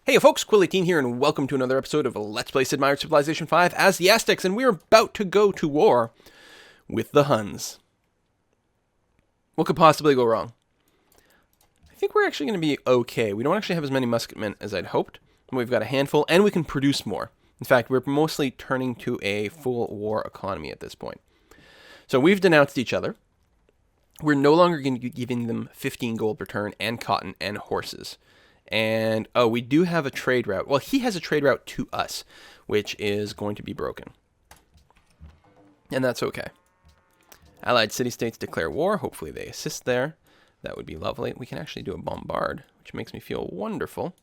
Hey folks, Quilly18 here, and welcome to another episode of Let's Play Sid Meier's Civilization 5 as the Aztecs, and we're about to go to war with the Huns. What could possibly go wrong? I think we're actually going to be okay. We don't actually have as many musketmen as I'd hoped. We've got a handful, and we can produce more. In fact, we're mostly turning to a full war economy at this point. So we've denounced each other. We're no longer going to be giving them 15 gold per turn, and cotton, and horses. And, oh, we do have a trade route. Well, he has a trade route to us, which is going to be broken. And that's okay. Allied city-states declare war. Hopefully they assist there. That would be lovely. We can actually do a bombard, which makes me feel wonderful.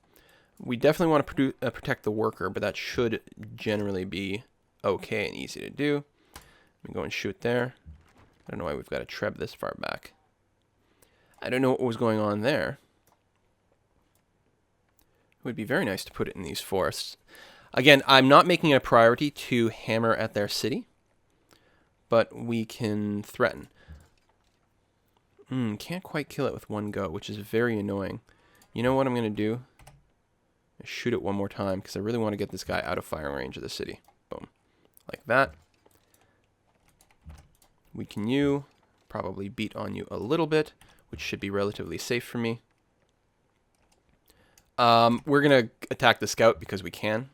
We definitely want to protect the worker, but that should generally be okay and easy to do. Let me go and shoot there. I don't know why we've got a treb this far back. I don't know what was going on there. It would be very nice to put it in these forests. Again, I'm not making it a priority to hammer at their city, but we can threaten. Can't quite kill it with one go, which is very annoying. You know what I'm going to do? Shoot it one more time, because I really want to get this guy out of firing range of the city. Boom. Like that. Weaken you. Probably beat on you a little bit, which should be relatively safe for me. We're going to attack the scout because we can.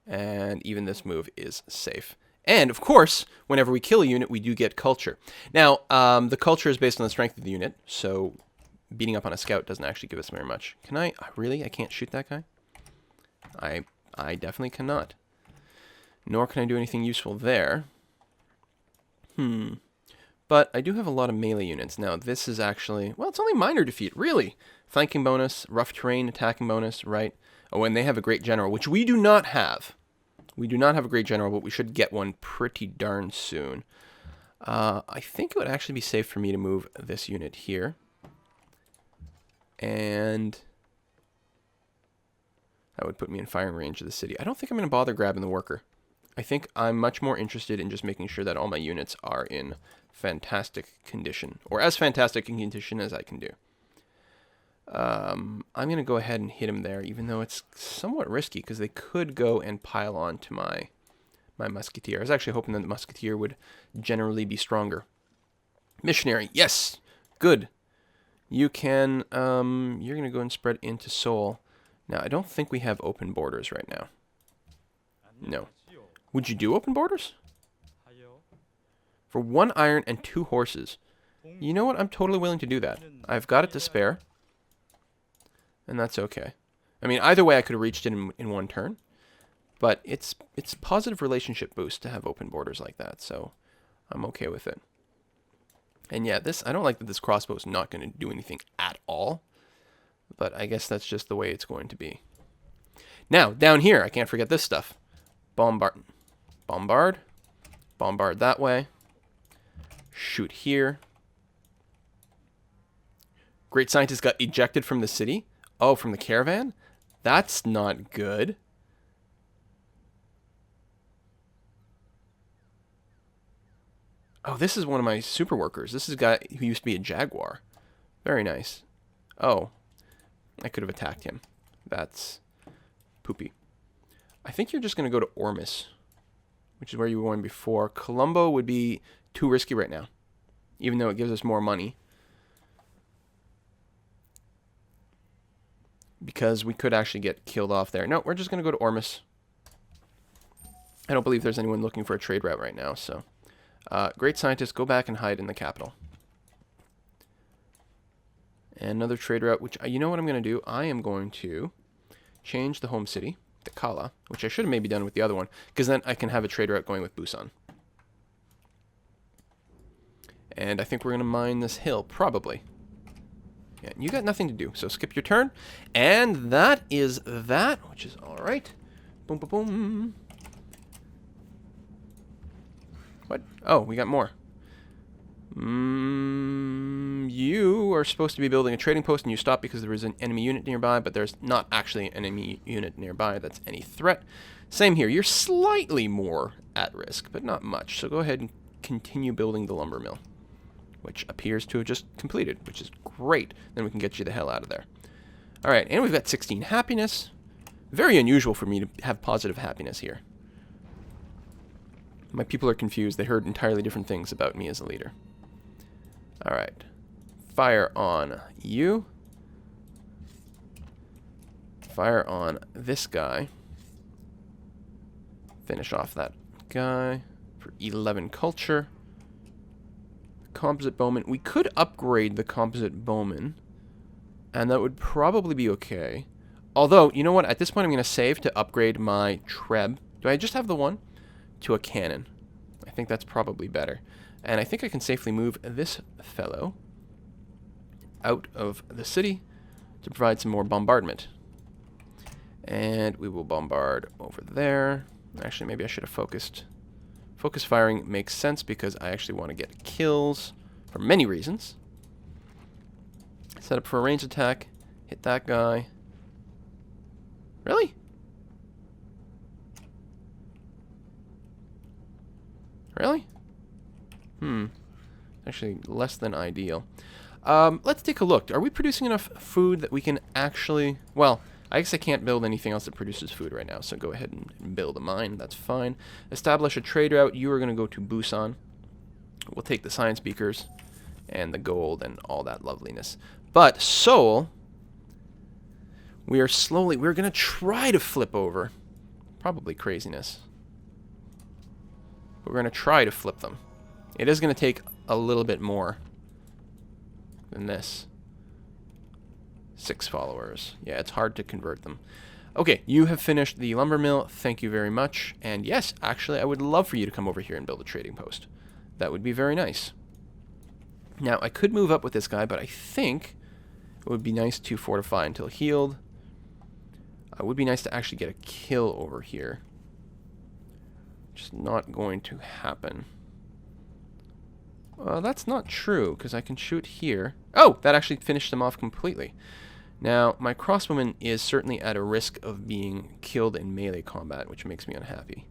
And even this move is safe. And, of course, whenever we kill a unit, we do get culture. Now, the culture is based on the strength of the unit, so beating up on a scout doesn't actually give us very much. Can I? Really? I can't shoot that guy? I definitely cannot. Nor can I do anything useful there. But I do have a lot of melee units. Now, this is actually... Well, it's only minor defeat, really. Flanking bonus, rough terrain, attacking bonus, right? Oh, and they have a great general, which we do not have. We do not have a great general, but we should get one pretty darn soon. I think it would actually be safe for me to move this unit here. And that would put me in firing range of the city. I don't think I'm going to bother grabbing the worker. I think I'm much more interested in just making sure that all my units are in fantastic condition, or as fantastic in condition as I can do. I'm going to go ahead and hit him there, even though it's somewhat risky, because they could go and pile on to my musketeer. I was actually hoping that the musketeer would generally be stronger. Missionary, yes! Good. You can, you're going to go and spread into Seoul. Now, I don't think we have open borders right now. No. Would you do open borders? For 1 iron and 2 horses. You know what? I'm totally willing to do that. I've got it to spare. And that's okay. I mean, either way I could have reached it in one turn. But it's positive relationship boost to have open borders like that. So I'm okay with it. And yeah, I don't like that this crossbow is not going to do anything at all. But I guess that's just the way it's going to be. Now, down here, I can't forget this stuff. Bombard. Bombard that way. Shoot here. Great scientist got ejected from the city. Oh, from the caravan? That's not good. Oh, this is one of my super workers. This is a guy who used to be a jaguar. Very nice. Oh, I could have attacked him. That's poopy. I think you're just going to go to Ormus, which is where you were going before. Colombo would be too risky right now, even though it gives us more money. Because we could actually get killed off there. No, we're just going to go to Ormus. I don't believe there's anyone looking for a trade route right now, so... great scientist, go back and hide in the capital. And another trade route, which, you know what I'm going to do? I am going to change the home city to Kala, which I should have maybe done with the other one, because then I can have a trade route going with Busan. And I think we're going to mine this hill, probably. Yeah, you got nothing to do, so skip your turn. And that is that, which is alright. Boom, boom, boom. What? Oh, we got more. You are supposed to be building a trading post, and you stop because there is an enemy unit nearby, but there's not actually an enemy unit nearby that's any threat. Same here. You're slightly more at risk, but not much. So go ahead and continue building the lumber mill, which appears to have just completed, which is great. Then we can get you the hell out of there. Alright, and we've got 16 happiness. Very unusual for me to have positive happiness here. My people are confused. They heard entirely different things about me as a leader. Alright. Fire on you. Fire on this guy. Finish off that guy for 11 culture. Composite bowman. We could upgrade the composite bowman, and that would probably be okay. Although, you know what? At this point, I'm going to save to upgrade my Treb. Do I just have the one? To a cannon. I think that's probably better. And I think I can safely move this fellow out of the city to provide some more bombardment. And we will bombard over there. Actually, maybe I should have focused. Focus firing makes sense because I actually want to get kills for many reasons. Set up for a ranged attack. Hit that guy. Really? Really? Actually, less than ideal. Let's take a look. Are we producing enough food that we can actually... Well, I guess I can't build anything else that produces food right now, so go ahead and build a mine. That's fine. Establish a trade route. You are going to go to Busan. We'll take the science beakers and the gold and all that loveliness. But Seoul, we're going to try to flip over. Probably craziness. But we're going to try to flip them. It is going to take a little bit more than this. 6 followers. Yeah, it's hard to convert them. Okay, you have finished the lumber mill. Thank you very much. And yes, actually, I would love for you to come over here and build a trading post. That would be very nice. Now, I could move up with this guy, but I think it would be nice to fortify until healed. It would be nice to actually get a kill over here. Just not going to happen. Well, that's not true, because I can shoot here. Oh, that actually finished them off completely. Now, my crossbowman is certainly at a risk of being killed in melee combat, which makes me unhappy.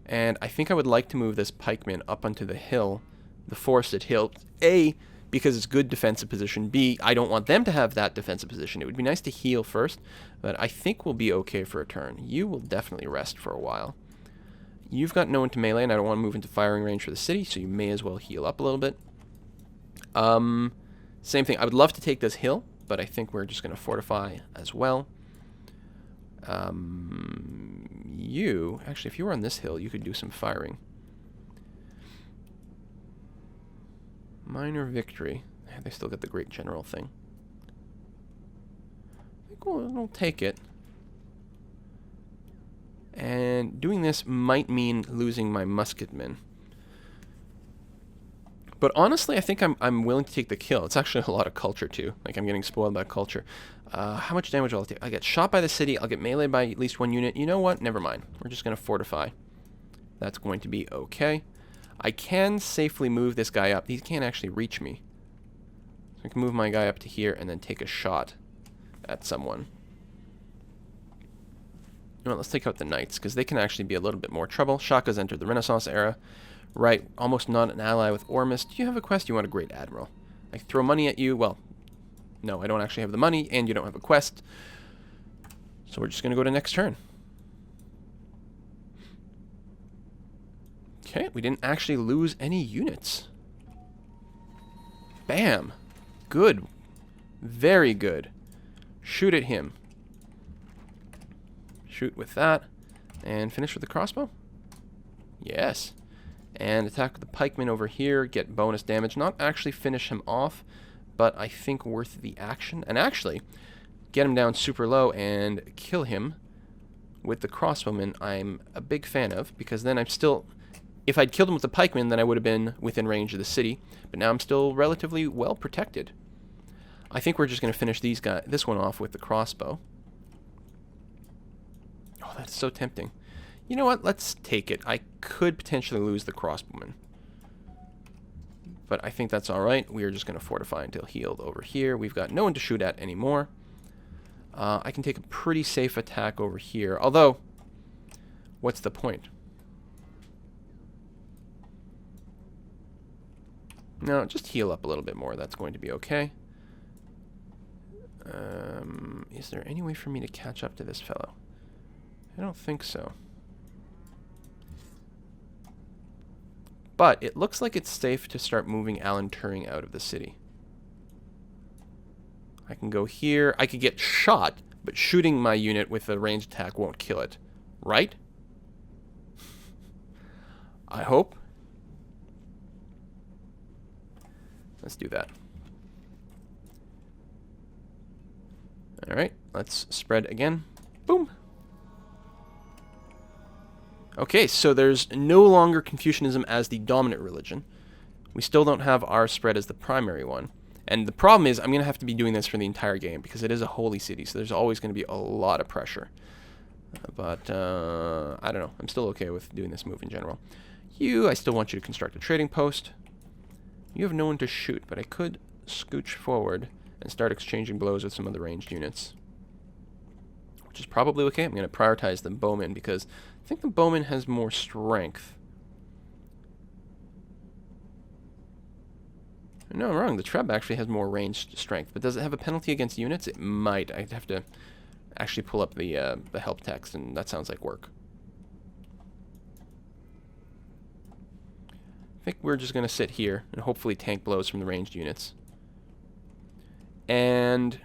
And I think I would like to move this pikeman up onto the hill, the forested hill. A, because it's good defensive position. B, I don't want them to have that defensive position. It would be nice to heal first, but I think we'll be okay for a turn. You will definitely rest for a while. You've got no one to melee, and I don't want to move into firing range for the city, so you may as well heal up a little bit. Same thing. I would love to take this hill, but I think we're just going to fortify as well. You, actually, if you were on this hill, you could do some firing. Minor victory. They still get the great general thing. I think we'll take it. And doing this might mean losing my musketmen. But honestly, I think I'm willing to take the kill. It's actually a lot of culture, too. Like, I'm getting spoiled by culture. How much damage will I take? I get shot by the city. I'll get melee by at least 1 unit. You know what? Never mind. We're just going to fortify. That's going to be okay. I can safely move this guy up. He can't actually reach me. So I can move my guy up to here and then take a shot at someone. You know what, let's take out the knights, because they can actually be a little bit more trouble. Shaka's entered the Renaissance era. Right, almost not an ally with Ormus. Do you have a quest? You want a great admiral. I throw money at you. Well, no, I don't actually have the money, and you don't have a quest. So we're just going to go to next turn. Okay, we didn't actually lose any units. Bam. Good. Very good. Shoot at him. Shoot with that. And finish with the crossbow? Yes. And attack with the pikeman over here. Get bonus damage. Not actually finish him off, but I think worth the action. And actually, get him down super low and kill him with the crossbowman. I'm a big fan of, because then I'm still... If I'd killed him with the pikeman, then I would have been within range of the city. But now I'm still relatively well protected. I think we're just going to finish this one off with the crossbow. Oh, that's so tempting. You know what? Let's take it. I could potentially lose the crossbowman. But I think that's alright. We are just going to fortify until healed over here. We've got no one to shoot at anymore. I can take a pretty safe attack over here. Although, what's the point? No, just heal up a little bit more. That's going to be okay. Is there any way for me to catch up to this fellow? I don't think so. But it looks like it's safe to start moving Alan Turing out of the city. I can go here. I could get shot, but shooting my unit with a ranged attack won't kill it. Right? I hope. Let's do that. Alright, let's spread again. Boom! Okay, so there's no longer Confucianism as the dominant religion. We still don't have our spread as the primary one. And the problem is, I'm going to have to be doing this for the entire game, because it is a holy city, so there's always going to be a lot of pressure. But, I don't know. I'm still okay with doing this move in general. I still want you to construct a trading post. You have no one to shoot, but I could scooch forward and start exchanging blows with some of the ranged units. Which is probably okay. I'm going to prioritize the bowman, because I think the bowman has more strength. No, I'm wrong. The Treb actually has more ranged strength. But does it have a penalty against units? It might. I'd have to actually pull up the help text, and that sounds like work. I think we're just going to sit here and hopefully tank blows from the ranged units. And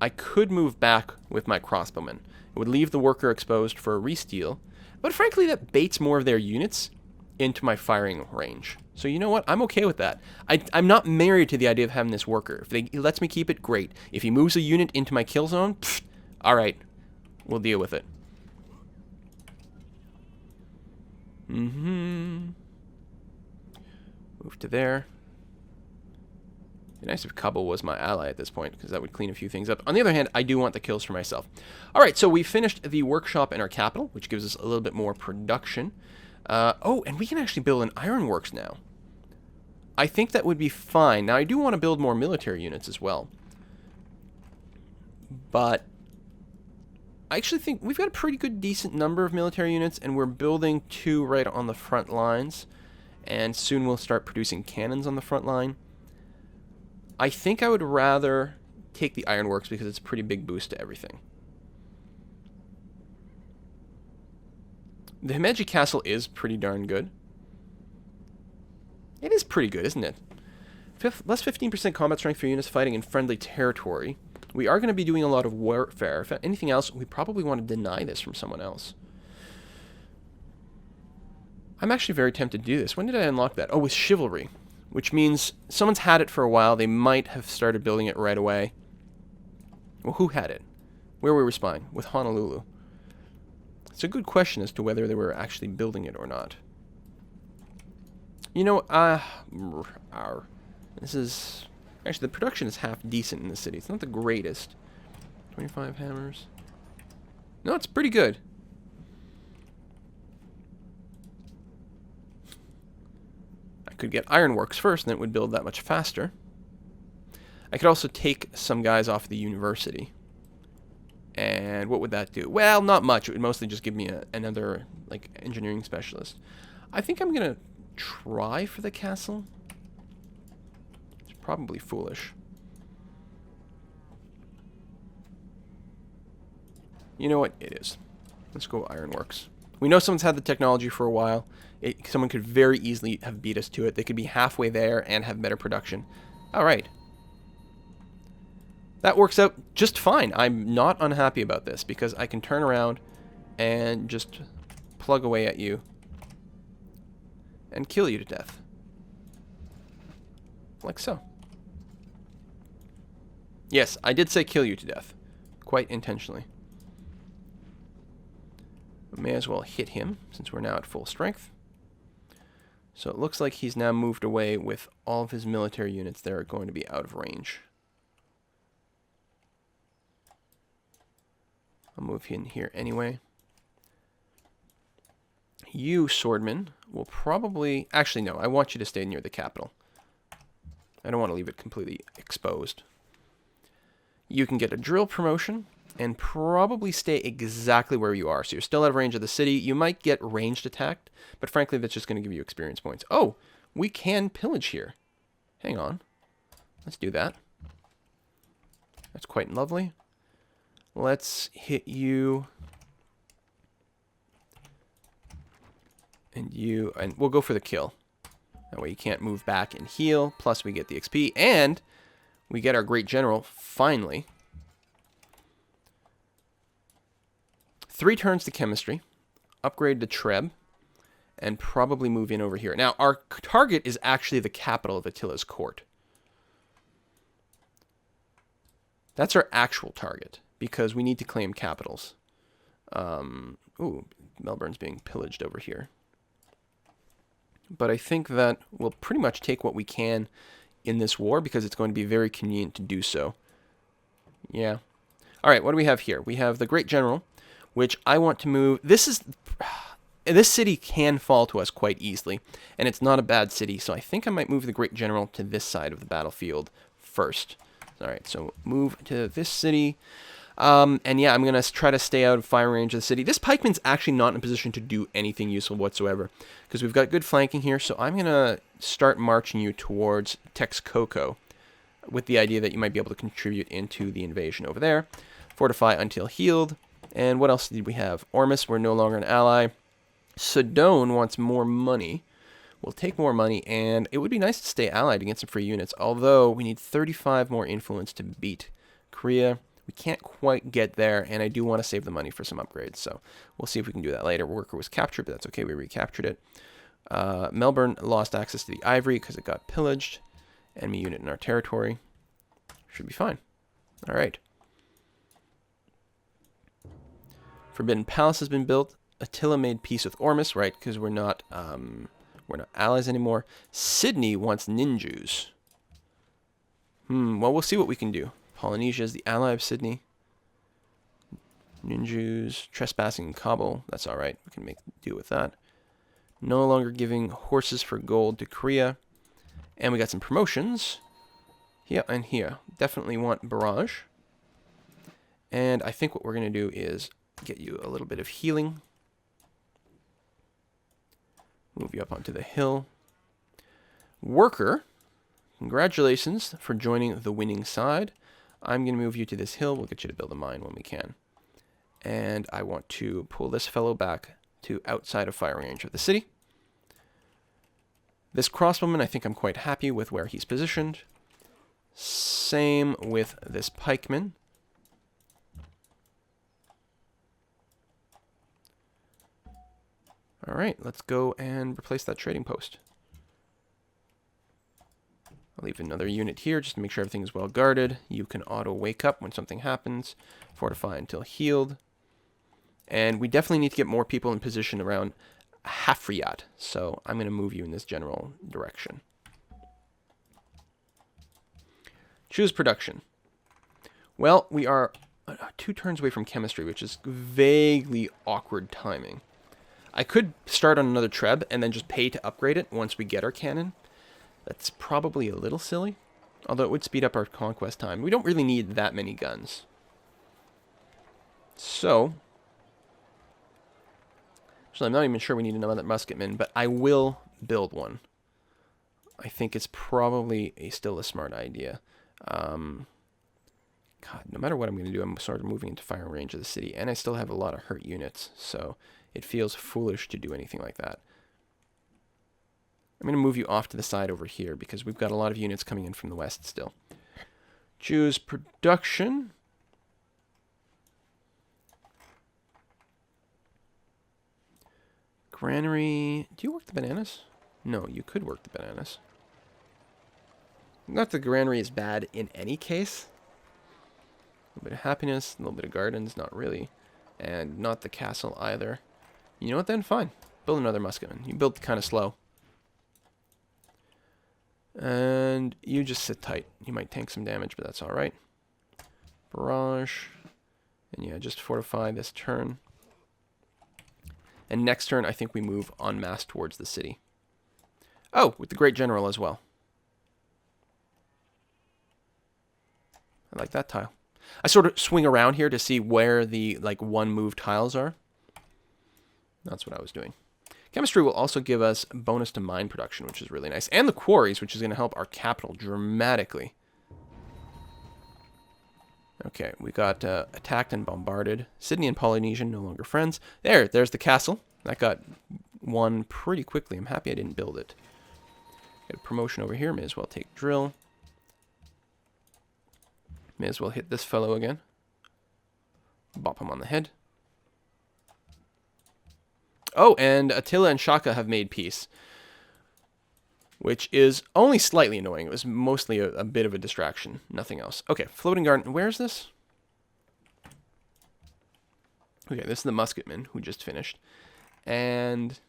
I could move back with my crossbowmen. It would leave the worker exposed for a re-steal, but frankly that baits more of their units into my firing range. So you know what? I'm okay with that. I'm not married to the idea of having this worker. If he lets me keep it, great. If he moves a unit into my kill zone, alright. We'll deal with it. Move to there. It'd be nice if Kabul was my ally at this point, because that would clean a few things up. On the other hand, I do want the kills for myself. Alright, so we finished the workshop in our capital, which gives us a little bit more production. Oh, and we can actually build an ironworks now. I think that would be fine. Now, I do want to build more military units as well. But I actually think we've got a pretty good, decent number of military units, and we're building 2 right on the front lines. And soon we'll start producing cannons on the front line. I think I would rather take the ironworks because it's a pretty big boost to everything. The Himeji Castle is pretty darn good. It is pretty good, isn't it? Less 15% combat strength for units fighting in friendly territory. We are going to be doing a lot of warfare. If anything else, we probably want to deny this from someone else. I'm actually very tempted to do this. When did I unlock that? Oh, with chivalry. Which means someone's had it for a while. They might have started building it right away. Well, who had it? Where were we spying? With Honolulu. It's a good question as to whether they were actually building it or not. You know, this is... Actually, the production is half decent in the city. It's not the greatest. 25 hammers. No, it's pretty good. I could get ironworks first, and it would build that much faster. I could also take some guys off the university. And what would that do? Well, not much. It would mostly just give me another, like, engineering specialist. I think I'm going to try for the castle. It's probably foolish. You know what? It is. Let's go ironworks. We know someone's had the technology for a while. Someone could very easily have beat us to it. They could be halfway there and have better production. All right. That works out just fine. I'm not unhappy about this because I can turn around and just plug away at you and kill you to death. Like so. Yes, I did say kill you to death. Quite intentionally. We may as well hit him since we're now at full strength. So it looks like he's now moved away with all of his military units that are going to be out of range. I'll move in here anyway. You, swordman, will probably... Actually, no. I want you to stay near the capital. I don't want to leave it completely exposed. You can get a drill promotion and probably stay exactly where you are. So you're still out of range of the city. You might get ranged attacked, but frankly, that's just going to give you experience points. Oh, we can pillage here. Hang on. Let's do that. That's quite lovely. Let's hit you. And you, and we'll go for the kill. That way you can't move back and heal. Plus we get the XP, and we get our great general, finally. 3 turns to chemistry. Upgrade to Treb. And probably move in over here. Now, our target is actually the capital of Attila's court. That's our actual target, because we need to claim capitals. Ooh, Melbourne's being pillaged over here. But I think that we'll pretty much take what we can in this war, because it's going to be very convenient to do so. Yeah. All right, what do we have here? We have the Great General, which I want to move. This city can fall to us quite easily, and it's not a bad city, so I think I might move the Great General to this side of the battlefield first. All right, so move to this city. And yeah, I'm going to try to stay out of fire range of the city. This pikeman's actually not in a position to do anything useful whatsoever, because we've got good flanking here, so I'm going to start marching you towards Texcoco with the idea that you might be able to contribute into the invasion over there. Fortify until healed. And what else did we have? Ormus, we're no longer an ally. Sedone wants more money. We'll take more money, and it would be nice to stay allied against some free units, although we need 35 more influence to beat Korea. We can't quite get there, and I do want to save the money for some upgrades, so we'll see if we can do that later. Worker was captured, but that's okay. We recaptured it. Melbourne lost access to the ivory because it got pillaged. Enemy unit in our territory. Should be fine. All right. Forbidden Palace has been built. Attila made peace with Ormus, right? Because we're not allies anymore. Sydney wants ninjas. Well, we'll see what we can do. Polynesia is the ally of Sydney. Ninjas trespassing in Kabul. That's all right. We can make do with that. No longer giving horses for gold to Korea. And we got some promotions. Here and here. Definitely want barrage. And I think what we're going to do is get you a little bit of healing. Move you up onto the hill. Worker, congratulations for joining the winning side. I'm going to move you to this hill. We'll get you to build a mine when we can. And I want to pull this fellow back to outside of fire range of the city. This crossbowman, I think I'm quite happy with where he's positioned. Same with this pikeman. All right, let's go and replace that trading post. I'll leave another unit here just to make sure everything is well guarded. You can auto wake up when something happens. Fortify until healed. And we definitely need to get more people in position around Hafriyat. So I'm going to move you in this general direction. Choose production. Well, we are 2 turns away from chemistry, which is vaguely awkward timing. I could start on another Treb and then just pay to upgrade it once we get our cannon. That's probably a little silly, although it would speed up our conquest time. We don't really need that many guns. So, actually, I'm not even sure we need another musketman, but I will build one. I think it's probably still a smart idea. God, no matter what I'm going to do, I'm sort of moving into fire range of the city, and I still have a lot of hurt units, so it feels foolish to do anything like that. I'm going to move you off to the side over here because we've got a lot of units coming in from the west still. Choose production. Granary. Do you work the bananas? No, you could work the bananas. Not the granary is bad in any case. A little bit of happiness, a little bit of gardens, not really. And not the castle either. You know what then? Fine. Build another musketman. You build kind of slow. And you just sit tight. You might tank some damage, but that's alright. Barrage. And yeah, just fortify this turn. And next turn, I think we move en masse towards the city. Oh, with the Great General as well. I like that tile. I sort of swing around here to see where the one move tiles are. That's what I was doing. Chemistry will also give us bonus to mine production, which is really nice. And the quarries, which is going to help our capital dramatically. Okay, we got attacked and bombarded. Sydney and Polynesian no longer friends. There's the castle. That got won pretty quickly. I'm happy I didn't build it. Got a promotion over here. May as well take drill. May as well hit this fellow again. Bop him on the head. Oh, and Attila and Shaka have made peace, which is only slightly annoying. It was mostly a bit of a distraction. Nothing else. Okay, floating garden. Where is this? Okay, this is the musketman who just finished. And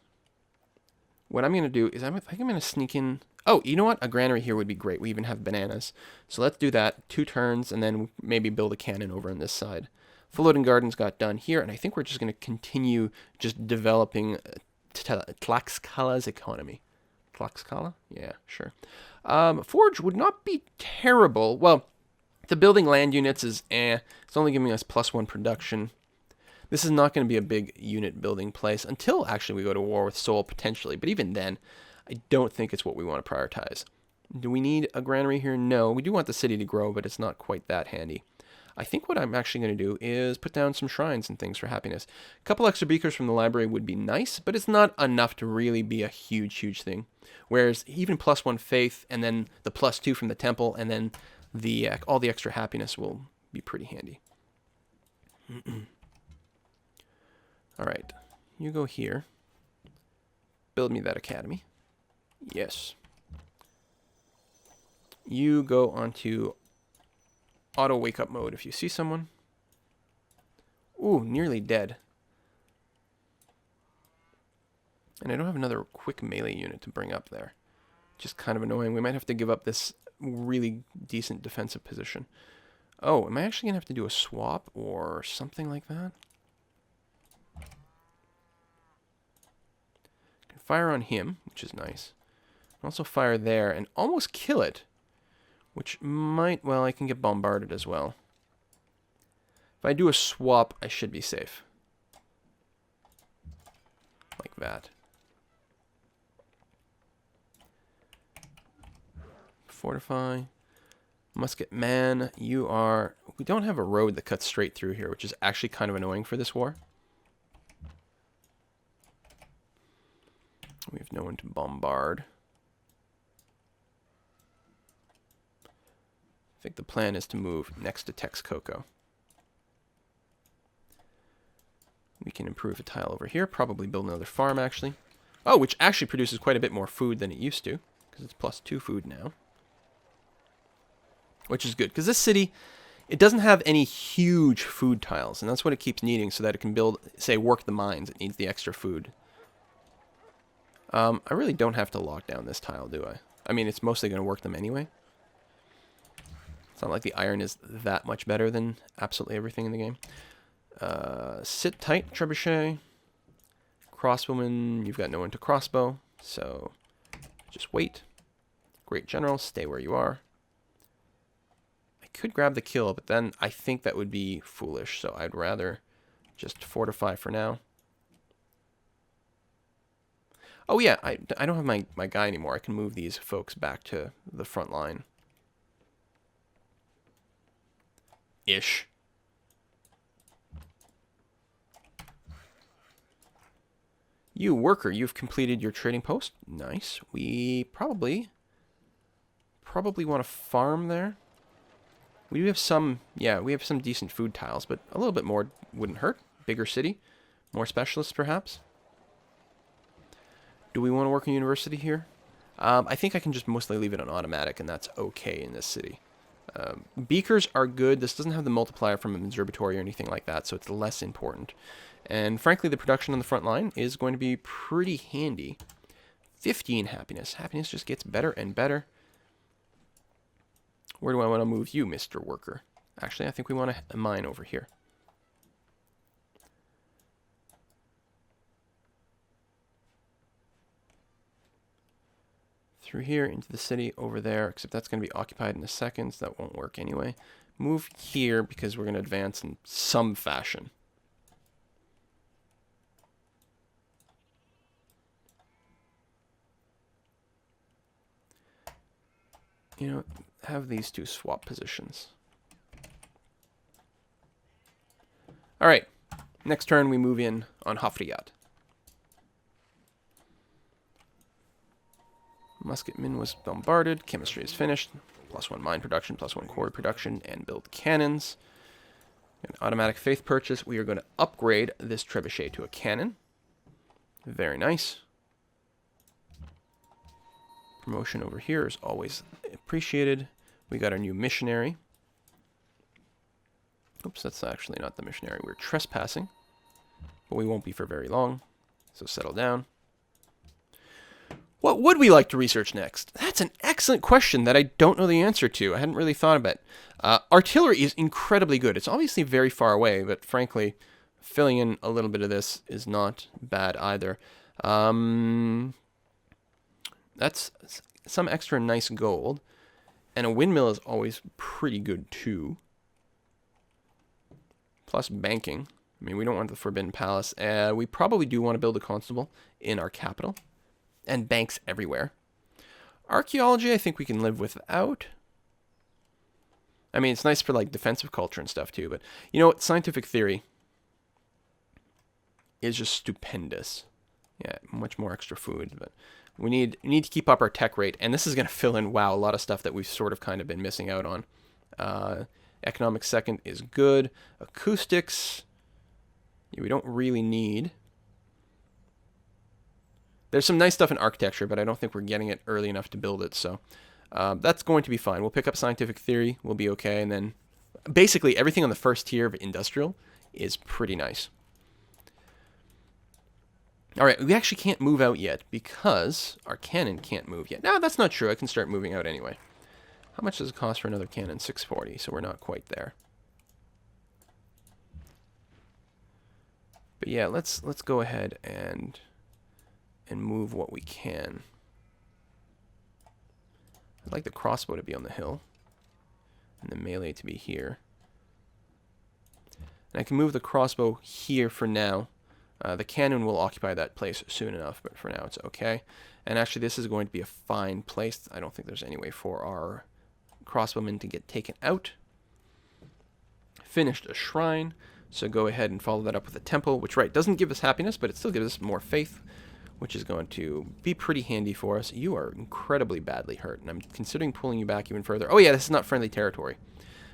what I'm going to do is I think I'm going to sneak in. Oh, you know what? A granary here would be great. We even have bananas. So let's do that. 2 turns, and then maybe build a cannon over on this side. Floating gardens got done here, and I think we're just going to continue just developing Tlaxcala's economy. Tlaxcala? Yeah, sure. Forge would not be terrible. Well, the building land units is It's only giving us +1 production. This is not going to be a big unit building place until actually we go to war with Seoul potentially. But even then, I don't think it's what we want to prioritize. Do we need a granary here? No. We do want the city to grow, but it's not quite that handy. I think what I'm actually going to do is put down some shrines and things for happiness. A couple extra beakers from the library would be nice, but it's not enough to really be a huge, huge thing. Whereas even +1 faith, and then the +2 from the temple, and then the all the extra happiness will be pretty handy. All right, you go here. Build me that academy. Yes. You go onto auto wake up mode if you see someone. Ooh, nearly dead. And I don't have another quick melee unit to bring up there. Just kind of annoying. We might have to give up this really decent defensive position. Oh, am I actually going to have to do a swap or something like that? Can fire on him, which is nice. Also fire there and almost kill it. Which might, well, I can get bombarded as well. If I do a swap, I should be safe. Like that. Fortify. Musket man, you are... We don't have a road that cuts straight through here, which is actually kind of annoying for this war. We have no one to bombard. I think the plan is to move next to Texcoco. We can improve a tile over here. Probably build another farm, actually. Oh, which actually produces quite a bit more food than it used to, because it's +2 food now. Which is good, because this city, it doesn't have any huge food tiles, and that's what it keeps needing so that it can build, say, work the mines. It needs the extra food. I really don't have to lock down this tile, do I? I mean, it's mostly going to work them anyway. It's not like the iron is that much better than absolutely everything in the game. Sit tight, trebuchet. Crossbowman, you've got no one to crossbow, so just wait. Great general, stay where you are. I could grab the kill, but then I think that would be foolish, so I'd rather just fortify for now. Oh yeah, I don't have my guy anymore. I can move these folks back to the front line. Ish. You worker, you've completed your trading post. Nice. We probably want to farm there. We do have some, yeah, we have some decent food tiles, but a little bit more wouldn't hurt. Bigger city, more specialists perhaps. Do we want to work in university here? I think I can just mostly leave it on automatic, and that's okay in this city. Beakers are good. This doesn't have the multiplier from an observatory or anything like that, so it's less important. And frankly, the production on the front line is going to be pretty handy. 15 happiness. Happiness just gets better and better. Where do I want to move you, Mr. Worker? Actually, I think we want a mine over here. Through here into the city over there, except that's going to be occupied in a second, so that won't work anyway. Move here because we're going to advance in some fashion. You know, have these two swap positions. All right. Next turn, we move in on Hafriyat. Musketman was bombarded. Chemistry is finished. +1 mine production, +1 quarry production, and build cannons. An automatic faith purchase. We are going to upgrade this trebuchet to a cannon. Very nice. Promotion over here is always appreciated. We got our new missionary. Oops, that's actually not the missionary. We're trespassing. But we won't be for very long. So settle down. What would we like to research next? That's an excellent question that I don't know the answer to. I hadn't really thought about it. Artillery is incredibly good. It's obviously very far away, but frankly, filling in a little bit of this is not bad either. That's some extra nice gold. And a windmill is always pretty good too. Plus banking. I mean, we don't want the Forbidden Palace. We probably do want to build a constable in our capital. And banks everywhere. Archaeology, I think we can live without. I mean, it's nice for like defensive culture and stuff too. But you know what? Scientific theory is just stupendous. Yeah, much more extra food. But we need to keep up our tech rate. And this is going to fill in, wow, a lot of stuff that we've sort of kind of been missing out on. Economic second is good. Acoustics, we don't really need. There's some nice stuff in architecture, but I don't think we're getting it early enough to build it. So that's going to be fine. We'll pick up scientific theory. We'll be okay. And then basically everything on the first tier of industrial is pretty nice. All right, we actually can't move out yet because our cannon can't move yet. No, that's not true. I can start moving out anyway. How much does it cost for another cannon? 640, so we're not quite there. But yeah, let's go ahead and move what we can. I'd like the crossbow to be on the hill and the melee to be here. And I can move the crossbow here for now. The cannon will occupy that place soon enough, but for now it's okay. And actually this is going to be a fine place. I don't think there's any way for our crossbowmen to get taken out. Finished a shrine, so go ahead and follow that up with a temple, which doesn't give us happiness, but it still gives us more faith, which is going to be pretty handy for us. You are incredibly badly hurt, and I'm considering pulling you back even further. Oh yeah, this is not friendly territory.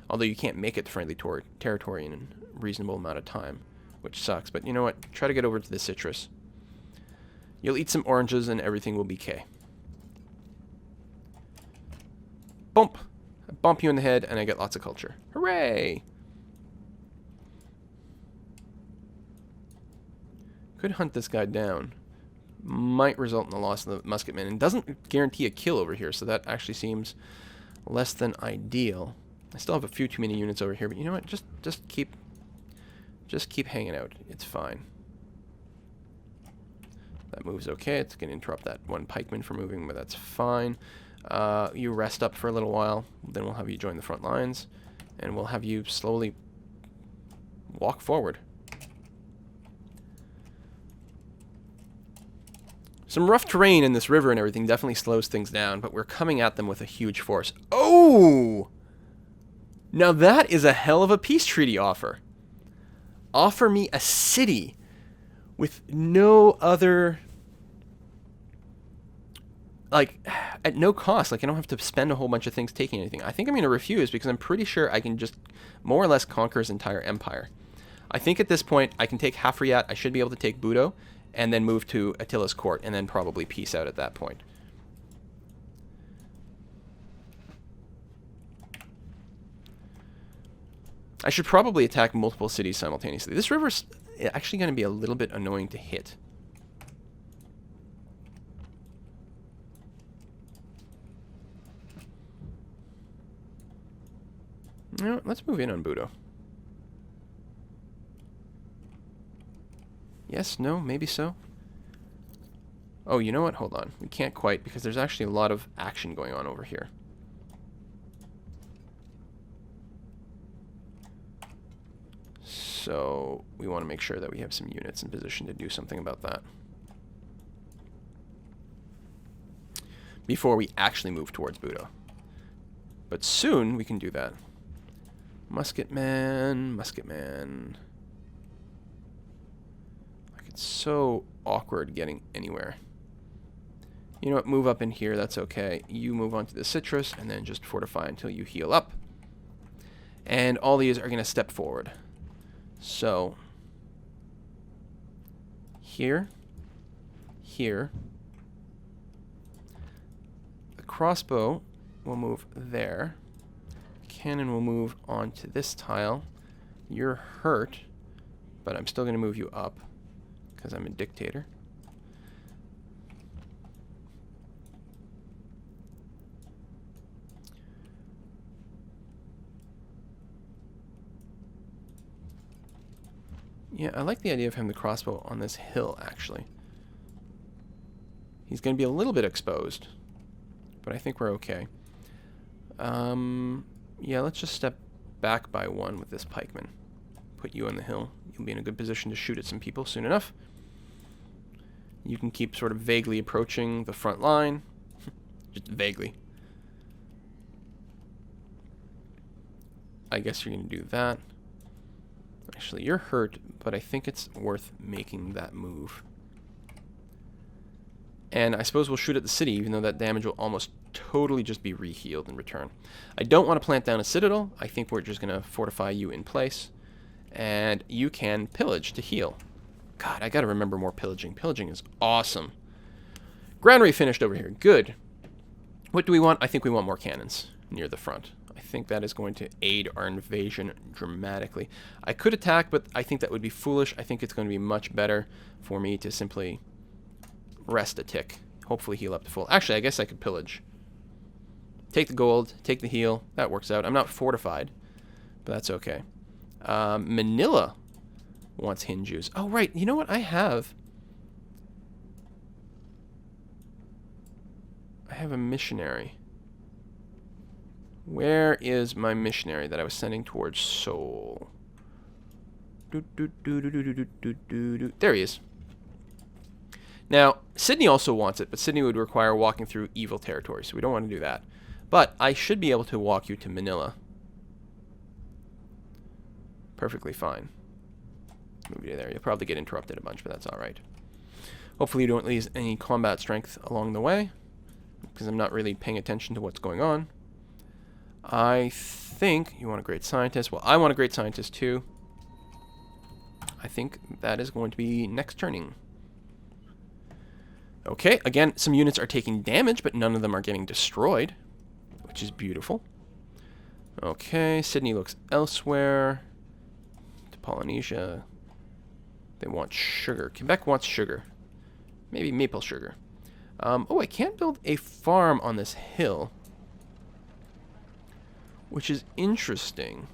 Although you can't make it friendly territory in a reasonable amount of time, which sucks. But you know what? Try to get over to the citrus. You'll eat some oranges and everything will be okay. Bump! I bump you in the head and I get lots of culture. Hooray! Could hunt this guy down. Might result in the loss of the musketman, and doesn't guarantee a kill over here, so that actually seems less than ideal. I still have a few too many units over here, but you know what? Just keep hanging out. It's fine. That move's okay. It's going to interrupt that one pikeman from moving, but that's fine. You rest up for a little while, then we'll have you join the front lines, and we'll have you slowly walk forward. Some rough terrain in this river and everything definitely slows things down, but we're coming at them with a huge force. Oh! Now that is a hell of a peace treaty offer. Offer me a city with no other, like, at no cost. Like, I don't have to spend a whole bunch of things taking anything. I think I'm going to refuse because I'm pretty sure I can just more or less conquer his entire empire. I think at this point I can take Hafriyat, I should be able to take Budo, and then move to Attila's court, and then probably peace out at that point. I should probably attack multiple cities simultaneously. This river's actually going to be a little bit annoying to hit. You know what? Let's move in on Budo. Yes, no, maybe so. Oh, you know what? Hold on. We can't quite, because there's actually a lot of action going on over here. So we want to make sure that we have some units in position to do something about that before we actually move towards Budo. But soon we can do that. Musketman, musketman. It's so awkward getting anywhere. You know what? Move up in here. That's okay. You move on to the citrus and then just fortify until you heal up. And all these are going to step forward. So, here, here. The crossbow will move there. Cannon will move onto this tile. You're hurt, but I'm still going to move you up because I'm a dictator. Yeah, I like the idea of having the crossbow on this hill, actually. He's going to be a little bit exposed, but I think we're okay. Yeah, let's just step back by one with this pikeman. Put you on the hill. You'll be in a good position to shoot at some people soon enough. You can keep sort of vaguely approaching the front line. Just vaguely. I guess you're going to do that. Actually, you're hurt, but I think it's worth making that move. And I suppose we'll shoot at the city, even though that damage will almost totally just be re-healed in return. I don't want to plant down a citadel. I think we're just going to fortify you in place. And you can pillage to heal. God, I got to remember more pillaging. Pillaging is awesome. Granary finished over here. Good. What do we want? I think we want more cannons near the front. I think that is going to aid our invasion dramatically. I could attack, but I think that would be foolish. I think it's going to be much better for me to simply rest a tick. Hopefully heal up to full. Actually, I guess I could pillage. Take the gold, take the heal. That works out. I'm not fortified, but that's okay. Manila wants Hinjus. Oh, right. You know what? I have a missionary. Where is my missionary that I was sending towards Seoul? There he is. Now, Sydney also wants it, but Sydney would require walking through evil territory, so we don't want to do that. But I should be able to walk you to Manila. Perfectly fine. Move you there. You'll probably get interrupted a bunch, but that's alright. Hopefully you don't lose any combat strength along the way, because I'm not really paying attention to what's going on. I think you want a great scientist. Well, I want a great scientist too. I think that is going to be next turning. Okay, again, some units are taking damage, but none of them are getting destroyed, which is beautiful. Okay, Sydney looks elsewhere. To Polynesia. They want sugar. Quebec wants sugar. Maybe maple sugar. Oh, I can't build a farm on this hill, which is interesting.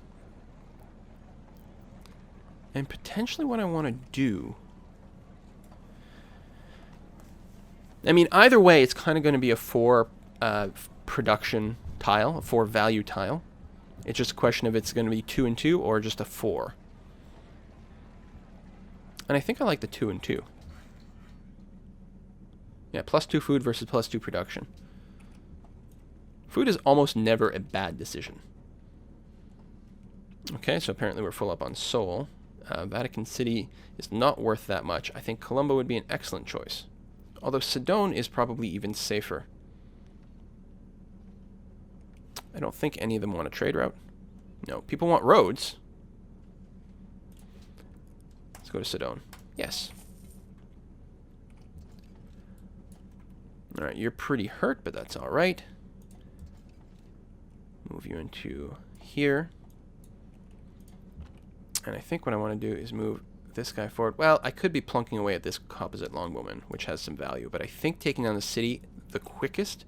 And potentially what I want to do... I mean, either way, it's kind of going to be a 4 production tile, a 4 value tile. It's just a question of it's going to be 2 and 2 or just a 4. And I think I like the 2 and 2. Yeah, +2 food versus +2 production. Food is almost never a bad decision. Okay, so apparently we're full up on Seoul. Vatican City is not worth that much. I think Colombo would be an excellent choice. Although Sedone is probably even safer. I don't think any of them want a trade route. No, people want roads. Let's go to Sedone. Yes. Alright, you're pretty hurt, but that's alright. Move you into here. And I think what I want to do is move this guy forward. Well, I could be plunking away at this composite longbowman, which has some value, but I think taking on the city the quickest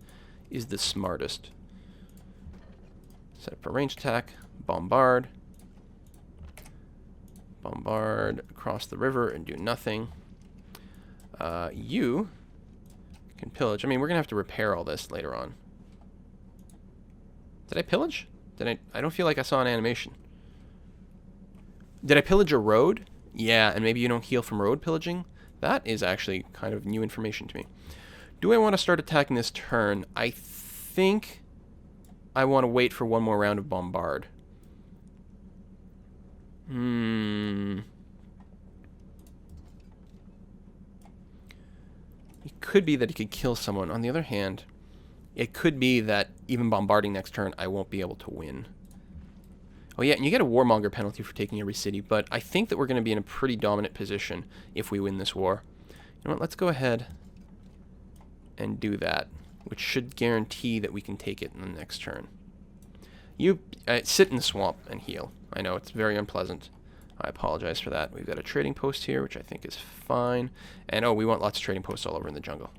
is the smartest. Set up a range attack, bombard. Bombard across the river and do nothing. You can pillage. I mean, we're going to have to repair all this later on. Did I pillage? I don't feel like I saw an animation. Did I pillage a road? Yeah, and maybe you don't heal from road pillaging? That is actually kind of new information to me. Do I want to start attacking this turn? I think I want to wait for one more round of bombard. It could be that he could kill someone. On the other hand, it could be that even bombarding next turn, I won't be able to win. Oh yeah, and you get a warmonger penalty for taking every city, but I think that we're going to be in a pretty dominant position if we win this war. You know what, let's go ahead and do that, which should guarantee that we can take it in the next turn. You sit in the swamp and heal. I know, it's very unpleasant. I apologize for that. We've got a trading post here, which I think is fine. And oh, we want lots of trading posts all over in the jungle.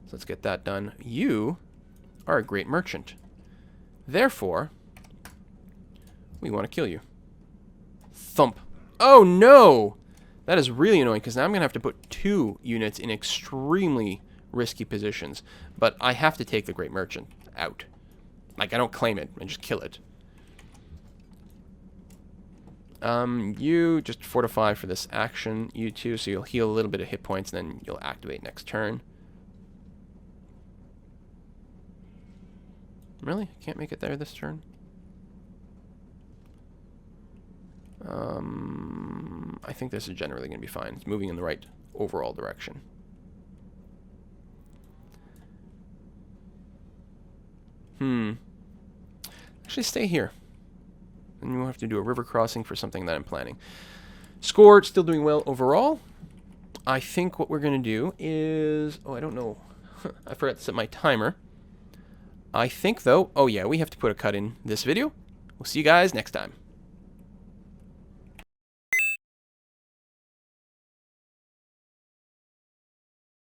So let's get that done. You are a great merchant. Therefore, we want to kill you. Thump. Oh no! That is really annoying, because now I'm going to have to put 2 units in extremely risky positions. But I have to take the great merchant out. Like, I don't claim it, I just kill it. You just fortify for this action, you two, so you'll heal a little bit of hit points, and then you'll activate next turn. Really? I can't make it there this turn? I think this is generally going to be fine. It's moving in the right overall direction. Actually, stay here. And we'll have to do a river crossing for something that I'm planning. Score, still doing well overall. I think what we're going to do is... Oh, I don't know. I forgot to set my timer. I think, though... Oh, yeah, we have to put a cut in this video. We'll see you guys next time.